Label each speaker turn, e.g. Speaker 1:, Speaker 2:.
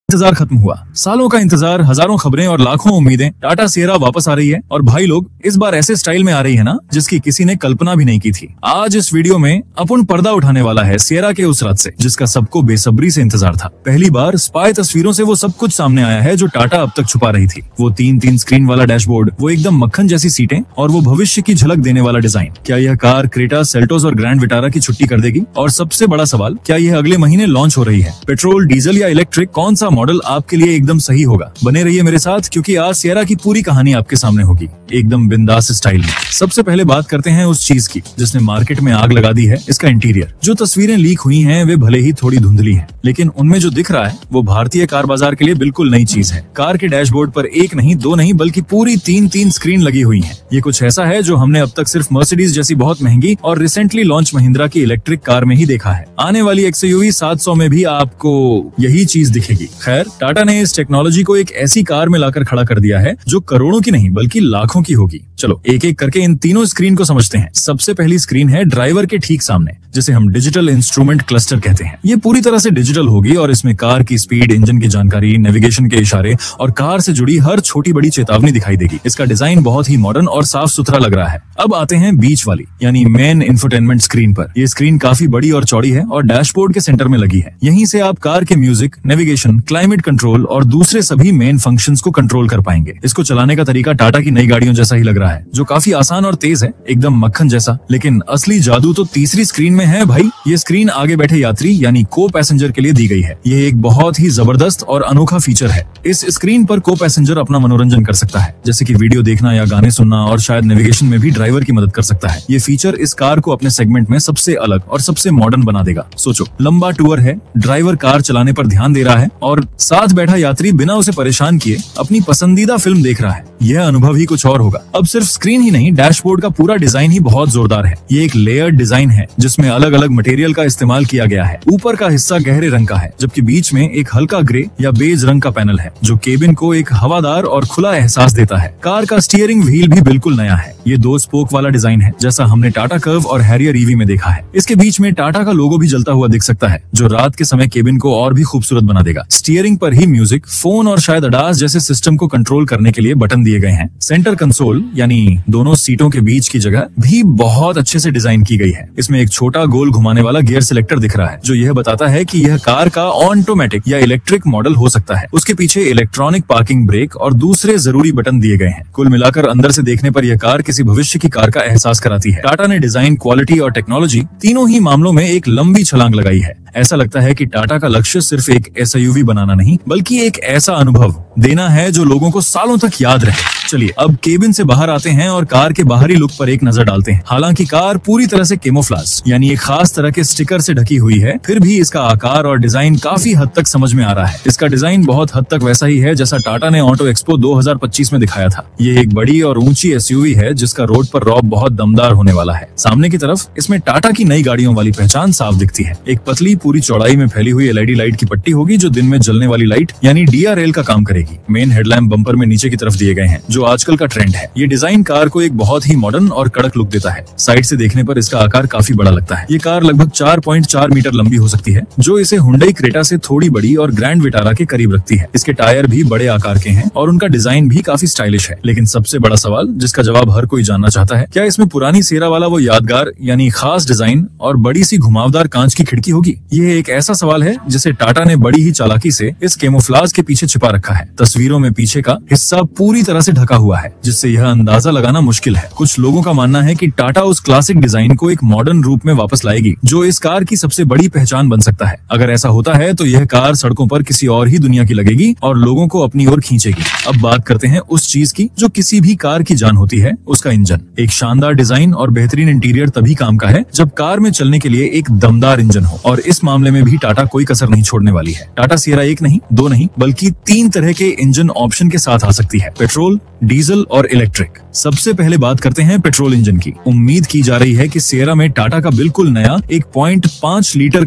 Speaker 1: इंतजार खत्म हुआ। सालों का इंतजार, हजारों खबरें और लाखों उम्मीदें, टाटा सियरा वापस आ रही है। और भाई लोग, इस बार ऐसे स्टाइल में आ रही है ना जिसकी किसी ने कल्पना भी नहीं की थी। आज इस वीडियो में अपन पर्दा उठाने वाला है सियरा के उस रात से जिसका सबको बेसब्री से इंतजार था। पहली बार स्पाई तस्वीरों से वो सब कुछ सामने आया है जो टाटा अब तक छुपा रही थी। वो तीन स्क्रीन वाला डैशबोर्ड, वो एकदम मक्खन जैसी सीटें और वो भविष्य की झलक देने वाला डिजाइन। क्या यह कार क्रेटा, सेल्टोस और ग्रैंड विटारा की छुट्टी कर देगी? और सबसे बड़ा सवाल, क्या यह अगले महीने लॉन्च हो रही है? पेट्रोल, डीजल या इलेक्ट्रिक, कौन सा मॉडल आपके लिए एकदम सही होगा? बने रहिए मेरे साथ क्योंकि आज सियरा की पूरी कहानी आपके सामने होगी, एकदम बिंदास स्टाइल में। सबसे पहले बात करते हैं उस चीज की जिसने मार्केट में आग लगा दी है, इसका इंटीरियर। जो तस्वीरें लीक हुई हैं वे भले ही थोड़ी धुंधली हैं, लेकिन उनमें जो दिख रहा है वो भारतीय कार बाजार के लिए बिल्कुल नई चीज है। कार के डैशबोर्ड पर एक नहीं, दो नहीं, बल्कि पूरी तीन स्क्रीन लगी हुई है। ये कुछ ऐसा है जो हमने अब तक सिर्फ मर्सिडीज जैसी बहुत महंगी और रिसेंटली लॉन्च महिंद्रा की इलेक्ट्रिक कार में ही देखा है। आने वाली XUV 700 में भी आपको यही चीज दिखेगी। खैर, टाटा ने इस टेक्नोलॉजी को एक ऐसी कार में लाकर खड़ा कर दिया है जो करोड़ों की नहीं बल्कि लाखों की होगी। चलो एक एक करके इन तीनों स्क्रीन को समझते हैं। सबसे पहली स्क्रीन है ड्राइवर के ठीक सामने, जिसे हम डिजिटल इंस्ट्रूमेंट क्लस्टर कहते हैं। ये पूरी तरह से डिजिटल होगी और इसमें कार की स्पीड, इंजन की जानकारी, नेविगेशन के इशारे और कार से जुड़ी हर छोटी बड़ी चेतावनी दिखाई देगी। इसका डिजाइन बहुत ही मॉडर्न और साफ सुथरा लग रहा है। अब आते हैं बीच वाली यानी मेन इंफोटेनमेंट स्क्रीन पर। ये स्क्रीन काफी बड़ी और चौड़ी है और डैशबोर्ड के सेंटर में लगी है। यहीं से आप कार के म्यूजिक, नेविगेशन, क्लाइमेट कंट्रोल और दूसरे सभी मेन फंक्शंस को कंट्रोल कर पाएंगे। इसको चलाने का तरीका टाटा की नई गाड़ियों जैसा ही लग रहा है, जो काफी आसान और तेज है, एकदम मक्खन जैसा। लेकिन असली जादू तो तीसरी स्क्रीन में है भाई। ये स्क्रीन आगे बैठे यात्री यानी को पैसेंजर के लिए दी गई है। ये एक बहुत ही जबरदस्त और अनोखा फीचर है। इस स्क्रीन पर को पैसेंजर अपना मनोरंजन कर सकता है, जैसे कि वीडियो देखना या गाने सुनना, और शायद नेविगेशन में भी ड्राइवर की मदद कर सकता है। ये फीचर इस कार को अपने सेगमेंट में सबसे अलग और सबसे मॉडर्न बना देगा। सोचो, लंबा टूर है, ड्राइवर कार चलाने पर ध्यान दे रहा है और साथ बैठा यात्री बिना उसे परेशान किए अपनी पसंदीदा फिल्म देख रहा है। यह अनुभव ही कुछ और होगा। अब सिर्फ स्क्रीन ही नहीं, डैशबोर्ड का पूरा डिजाइन ही बहुत जोरदार है। ये एक लेयर्ड डिजाइन है जिसमें अलग अलग मटेरियल का इस्तेमाल किया गया है। ऊपर का हिस्सा गहरे रंग का है, जबकि बीच में एक हल्का ग्रे या बेज रंग का पैनल है जो केबिन को एक हवादार और खुला एहसास देता है। कार का स्टीयरिंग व्हील भी बिल्कुल नया है। ये 2 स्पोक वाला डिजाइन है जैसा हमने टाटा कर्व और हैरियर EV में देखा है। इसके बीच में टाटा का लोगो भी जलता हुआ दिख सकता है, जो रात के समय केबिन को और भी खूबसूरत बना देगा। स्टीयरिंग पर ही म्यूजिक, फोन और शायद ADAS जैसे सिस्टम को कंट्रोल करने के लिए बटन दिए गए हैं। सेंटर कंसोल यानी दोनों सीटों के बीच की जगह भी बहुत अच्छे से डिजाइन की गई है। इसमें एक छोटा गोल घुमाने वाला गियर सिलेक्टर दिख रहा है जो यह बताता है कि यह कार का ऑटोमेटिक या इलेक्ट्रिक मॉडल हो सकता है। उसके पीछे इलेक्ट्रॉनिक पार्किंग ब्रेक और दूसरे जरूरी बटन दिए गए हैं। कुल मिलाकर अंदर से देखने पर यह कार किसी भविष्य की कार का एहसास कराती है। टाटा ने डिजाइन, क्वालिटी और टेक्नोलॉजी तीनों ही मामलों में एक लंबी छलांग लगाई है। ऐसा लगता है कि टाटा का लक्ष्य सिर्फ एक SUV बनाना नहीं बल्कि एक ऐसा अनुभव देना है जो लोगों को सालों तक याद रहे। चलिए अब केबिन से बाहर आते हैं और कार के बाहरी लुक पर एक नजर डालते हैं। हालांकि कार पूरी तरह से कैमोफ्लेज यानी एक खास तरह के स्टिकर से ढकी हुई है, फिर भी इसका आकार और डिजाइन काफी हद तक समझ में आ रहा है। इसका डिजाइन बहुत हद तक वैसा ही है जैसा टाटा ने ऑटो एक्सपो 2025 में दिखाया था। ये एक बड़ी और ऊंची SUV है जिसका रोड पर रौब बहुत दमदार होने वाला है। सामने की तरफ इसमें टाटा की नई गाड़ियों वाली पहचान साफ दिखती है। एक पतली पूरी चौड़ाई में फैली हुई LED लाइट की पट्टी होगी जो दिन में जलने वाली लाइट यानी DRL का काम करेगी। मेन हेडलैम्प बम्पर में नीचे की तरफ दिए गए हैं जो आजकल का ट्रेंड है। ये डिजाइन कार को एक बहुत ही मॉडर्न और कड़क लुक देता है। साइड से देखने पर इसका आकार काफी बड़ा लगता है। ये कार लगभग 4.4 मीटर लंबी हो सकती है, जो इसे हुंडई क्रेटा से थोड़ी बड़ी और ग्रैंड विटारा के करीब रखती है। इसके टायर भी बड़े आकार के हैं और उनका डिजाइन भी काफी स्टाइलिश है। लेकिन सबसे बड़ा सवाल जिसका जवाब हर कोई जानना चाहता है, क्या इसमें पुरानी सियरा वाला वो यादगार यानी खास डिजाइन और बड़ी सी घुमावदार कांच की खिड़की होगी? ये एक ऐसा सवाल है जिसे टाटा ने बड़ी ही चालाकी से इस कैमोफ्लेज के पीछे छिपा रखा है। तस्वीरों में पीछे का हिस्सा पूरी तरह से ढका हुआ है, जिससे यह अंदाजा लगाना मुश्किल है। कुछ लोगों का मानना है कि टाटा उस क्लासिक डिजाइन को एक मॉडर्न रूप में वापस लाएगी, जो इस कार की सबसे बड़ी पहचान बन सकता है। अगर ऐसा होता है तो यह कार सड़कों पर किसी और ही दुनिया की लगेगी और लोगों को अपनी ओर खींचेगी। अब बात करते हैं उस चीज की जो किसी भी कार की जान होती है, उसका इंजन। एक शानदार डिजाइन और बेहतरीन इंटीरियर तभी काम का है जब कार में चलने के लिए एक दमदार इंजन हो, और इस मामले में भी टाटा कोई कसर नहीं छोड़ने वाली है। टाटा सियरा 1 नहीं, 2 नहीं, बल्कि 3 तरह के इंजन ऑप्शन के साथ आ सकती है: पेट्रोल, डीजल और इलेक्ट्रिक। सबसे पहले बात करते हैं पेट्रोल इंजन की। उम्मीद की जा रही है कि सियरा में टाटा का बिल्कुल नया 1.5 लीटर